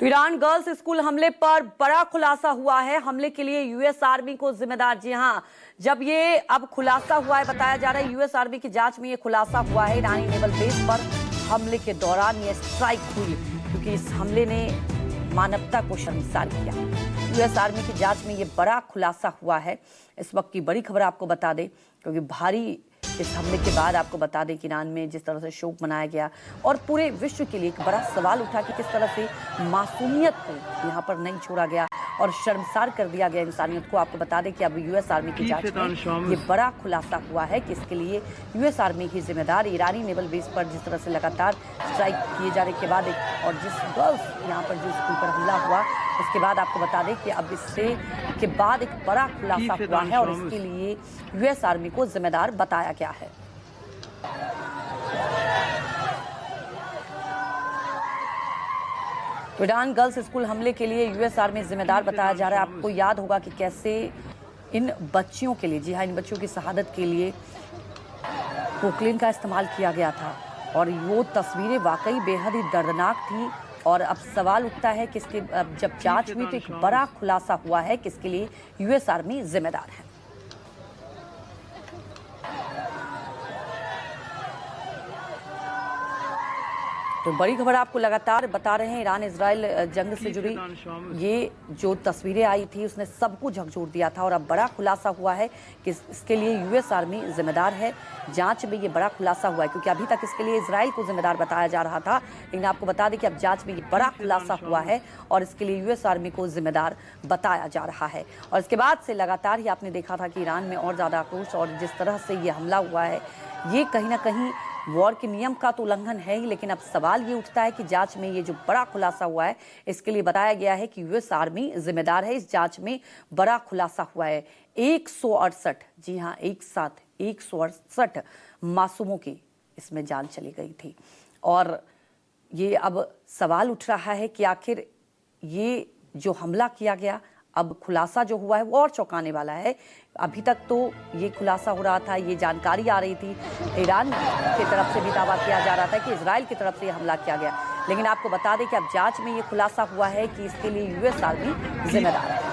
तो Iran girls school हमले पर बड़ा खुलासा हुआ है। हमले के लिए यूएस आर्मी को जिम्मेदार, जी हां, जब ये अब खुलासा हुआ है, बताया जा रहा है यूएस आर्मी की जांच में ये खुलासा हुआ है। ईरानी नेवल बेस पर हमले के दौरान ये स्ट्राइक हुई क्योंकि इस हमले ने मानवता को शर्मसार किया। यूएस आर्मी की जांच में ये बड़ा खुलासा हुआ है। इस वक्त की बड़ी खबर आपको बता दें, क्योंकि भारी इस हमले के बाद आपको बता दें कि ईरान में जिस तरह से शोक मनाया गया और पूरे विश्व के लिए एक बड़ा सवाल उठा कि किस तरह से मासूमियत को यहाँ पर नहीं छोड़ा गया और शर्मसार कर दिया गया इंसानियत को। आपको बता दें कि अब यूएस आर्मी की जांच में ये बड़ा खुलासा हुआ है कि इसके लिए यूएस आर्मी ही जिम्मेदार। ईरानी नेवल बेस पर जिस तरह से लगातार स्ट्राइक किए जाने के बाद और जिस गर्ल्स यहाँ पर जो स्कूल पर हमला हुआ, उसके बाद आपको बता दें कि अब इससे के बाद एक बड़ा खुलासा हुआ है और इसके लिए यूएस आर्मी को जिम्मेदार बताया गया है। ईरान गर्ल्स स्कूल हमले के लिए यूएस आर्मी जिम्मेदार बताया जा रहा है। आपको याद होगा कि कैसे इन बच्चियों के लिए, जी हाँ, इन बच्चियों की शहादत के लिए पोकलिन का इस्तेमाल किया गया था और वो तस्वीरें वाकई बेहद ही दर्दनाक थी। और अब सवाल उठता है कि इसके जब जांच हुई तो एक बड़ा खुलासा हुआ है कि इसके लिए यूएस आर्मी जिम्मेदार है। तो बड़ी खबर आपको लगातार बता रहे हैं। ईरान इजराइल जंग से जुड़ी ये जो तस्वीरें आई थी उसने सबको झकझोर दिया था और अब बड़ा खुलासा हुआ है कि इसके लिए यूएस आर्मी जिम्मेदार है। जांच में ये बड़ा खुलासा हुआ है क्योंकि अभी तक इसके लिए इजराइल को जिम्मेदार बताया जा रहा था, लेकिन आपको बता दें कि अब जांच में ये बड़ा खुलासा हुआ है और इसके लिए यूएस आर्मी को जिम्मेदार बताया जा रहा है। और इसके बाद से लगातार ही आपने देखा था कि ईरान में और ज़्यादा आक्रोश और जिस तरह से ये हमला हुआ है, ये कहीं ना कहीं वॉर के नियम का तो उल्लंघन है ही, लेकिन अब सवाल ये उठता है कि जांच में ये जो बड़ा खुलासा हुआ है इसके लिए बताया गया है कि यूएस आर्मी जिम्मेदार है। इस जांच में बड़ा खुलासा हुआ है। 168, जी हाँ, एक साथ 168 मासूमों की इसमें जान चली गई थी और ये अब सवाल उठ रहा है कि आखिर ये जो हमला किया गया, अब खुलासा जो हुआ है वो और चौंकाने वाला है। अभी तक तो ये खुलासा हो रहा था, ये जानकारी आ रही थी, ईरान की तरफ से भी दावा किया जा रहा था कि इजराइल की तरफ से ये हमला किया गया, लेकिन आपको बता दें कि अब जांच में ये खुलासा हुआ है कि इसके लिए यूएस आर्मी जिम्मेदार है।